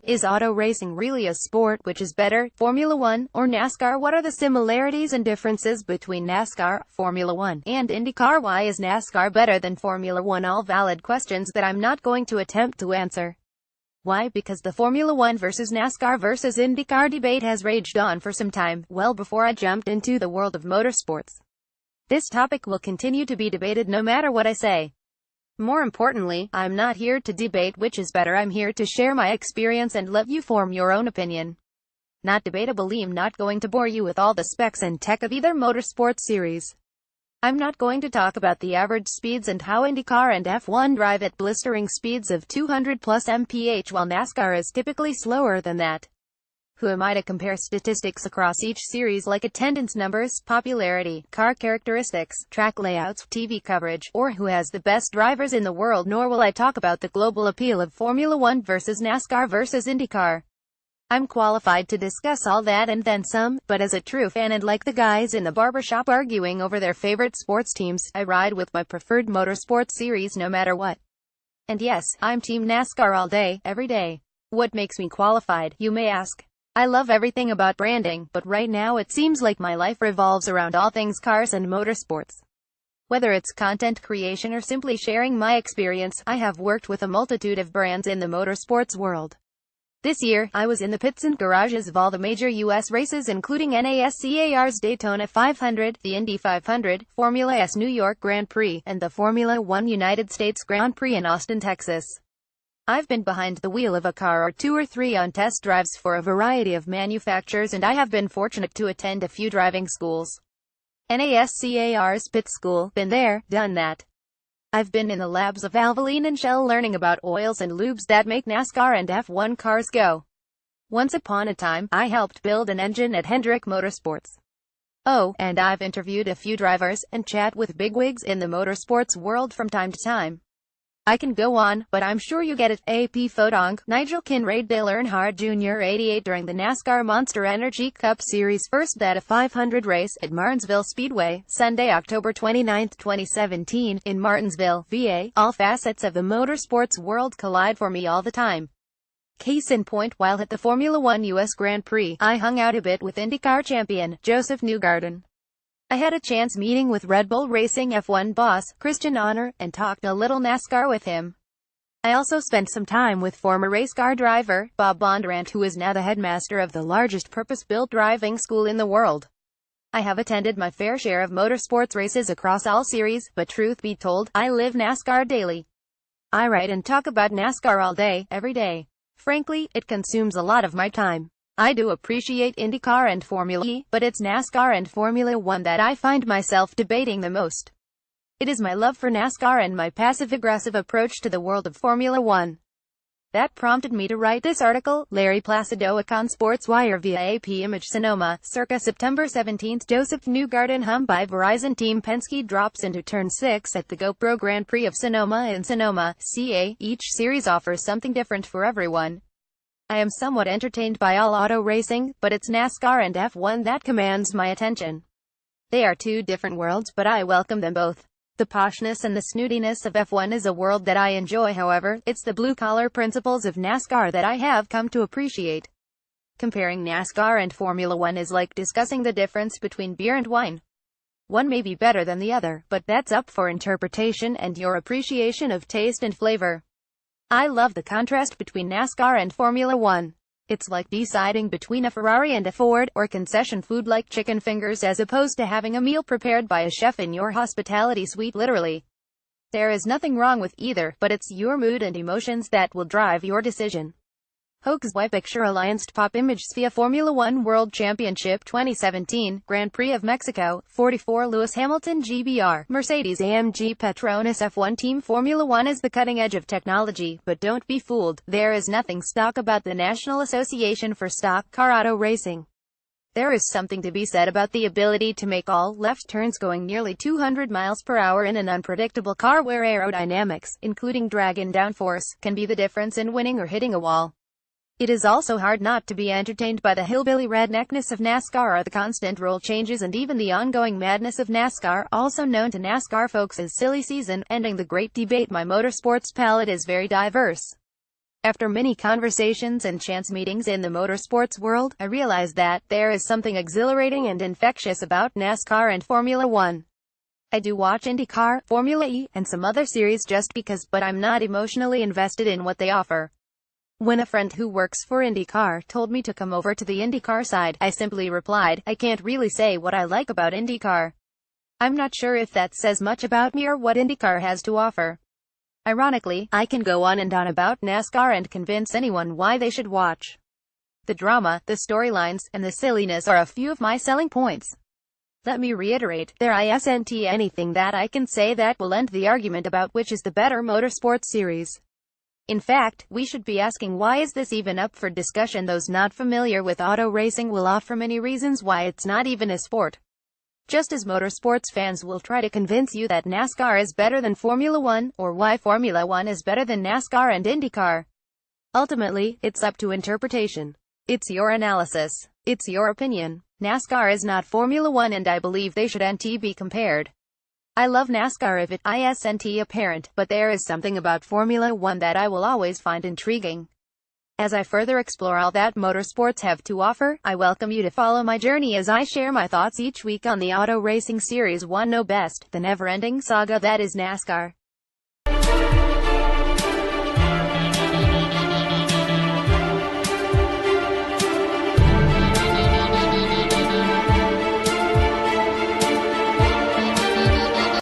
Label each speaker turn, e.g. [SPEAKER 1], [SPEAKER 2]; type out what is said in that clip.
[SPEAKER 1] Is auto racing really a sport? Which is better, Formula One or NASCAR? What are the similarities and differences between NASCAR, Formula One, and IndyCar? Why is NASCAR better than Formula One? All valid questions that I'm not going to attempt to answer. Why? Because the Formula One versus NASCAR versus IndyCar debate has raged on for some time, well before I jumped into the world of motorsports. This topic will continue to be debated no matter what I say. More importantly, I'm not here to debate which is better. I'm here to share my experience and let you form your own opinion. Not debatable. I'm not going to bore you with all the specs and tech of either motorsports series. I'm not going to talk about the average speeds and how IndyCar and F1 drive at blistering speeds of 200 plus mph while NASCAR is typically slower than that. Who am I to compare statistics across each series like attendance numbers, popularity, car characteristics, track layouts, TV coverage, or who has the best drivers in the world? Nor will I talk about the global appeal of Formula One versus NASCAR versus IndyCar. I'm qualified to discuss all that and then some, but as a true fan and like the guys in the barbershop arguing over their favorite sports teams, I ride with my preferred motorsports series no matter what. And yes, I'm Team NASCAR all day, every day. What makes me qualified, you may ask? I love everything about branding, but right now it seems like my life revolves around all things cars and motorsports. Whether it's content creation or simply sharing my experience, I have worked with a multitude of brands in the motorsports world. This year, I was in the pits and garages of all the major U.S. races including NASCAR's Daytona 500, the Indy 500, Formula S New York Grand Prix, and the Formula One United States Grand Prix in Austin, Texas. I've been behind the wheel of a car or two or three on test drives for a variety of manufacturers, and I have been fortunate to attend a few driving schools. NASCAR's pit school, been there, done that. I've been in the labs of Valvoline and Shell learning about oils and lubes that make NASCAR and F1 cars go. Once upon a time, I helped build an engine at Hendrick Motorsports. Oh, and I've interviewed a few drivers, and chat with bigwigs in the motorsports world from time to time. I can go on, but I'm sure you get it. AP Fodong, Nigel Kinraid, Dale Earnhardt Jr. 88 during the NASCAR Monster Energy Cup Series first Data 500 race at Martinsville Speedway, Sunday, October 29, 2017, in Martinsville, VA. All facets of the motorsports world collide for me all the time. Case in point, while at the Formula One US Grand Prix, I hung out a bit with IndyCar champion, Joseph Newgarden. I had a chance meeting with Red Bull Racing F1 boss, Christian Horner, and talked a little NASCAR with him. I also spent some time with former race car driver, Bob Bondurant, who is now the headmaster of the largest purpose-built driving school in the world. I have attended my fair share of motorsports races across all series, but truth be told, I live NASCAR daily. I write and talk about NASCAR all day, every day. Frankly, it consumes a lot of my time. I do appreciate IndyCar and Formula E, but it's NASCAR and Formula One that I find myself debating the most. It is my love for NASCAR and my passive-aggressive approach to the world of Formula One that prompted me to write this article. Larry Placido on SportsWire via AP Image. Sonoma, circa September 17. Joseph Newgarden hum by Verizon Team Penske drops into Turn 6 at the GoPro Grand Prix of Sonoma in Sonoma, CA. Each series offers something different for everyone. I am somewhat entertained by all auto racing, but it's NASCAR and F1 that commands my attention. They are two different worlds, but I welcome them both. The poshness and the snootiness of F1 is a world that I enjoy. However, it's the blue-collar principles of NASCAR that I have come to appreciate. Comparing NASCAR and Formula One is like discussing the difference between beer and wine. One may be better than the other, but that's up for interpretation and your appreciation of taste and flavor. I love the contrast between NASCAR and Formula One. It's like deciding between a Ferrari and a Ford, or concession food like chicken fingers as opposed to having a meal prepared by a chef in your hospitality suite. Literally. There is nothing wrong with either, but it's your mood and emotions that will drive your decision. Hoax Y Picture Alliance Pop Image via Formula One World Championship 2017, Grand Prix of Mexico, 44 Lewis Hamilton GBR, Mercedes-AMG Petronas F1 Team. Formula One is the cutting edge of technology, but don't be fooled, there is nothing stock about the National Association for Stock Car Auto Racing. There is something to be said about the ability to make all left turns going nearly 200 miles per hour in an unpredictable car where aerodynamics, including drag and downforce, can be the difference in winning or hitting a wall. It is also hard not to be entertained by the hillbilly redneckness of NASCAR, the constant rule changes and even the ongoing madness of NASCAR, also known to NASCAR folks as silly season, ending the great debate. My motorsports palette is very diverse. After many conversations and chance meetings in the motorsports world, I realized that there is something exhilarating and infectious about NASCAR and Formula One. I do watch IndyCar, Formula E, and some other series just because, but I'm not emotionally invested in what they offer. When a friend who works for IndyCar told me to come over to the IndyCar side, I simply replied, I can't really say what I like about IndyCar. I'm not sure if that says much about me or what IndyCar has to offer. Ironically, I can go on and on about NASCAR and convince anyone why they should watch. The drama, the storylines, and the silliness are a few of my selling points. Let me reiterate, there isn't anything that I can say that will end the argument about which is the better motorsports series. In fact, we should be asking why is this even up for discussion. Those not familiar with auto racing will offer many reasons why it's not even a sport. Just as motorsports fans will try to convince you that NASCAR is better than Formula One, or why Formula One is better than NASCAR and IndyCar. Ultimately, it's up to interpretation. It's your analysis. It's your opinion. NASCAR is not Formula One and I believe they shouldn't be compared. I love NASCAR if it isn't apparent, but there is something about Formula One that I will always find intriguing. As I further explore all that motorsports have to offer, I welcome you to follow my journey as I share my thoughts each week on the auto racing series one know best, the never-ending saga that is NASCAR.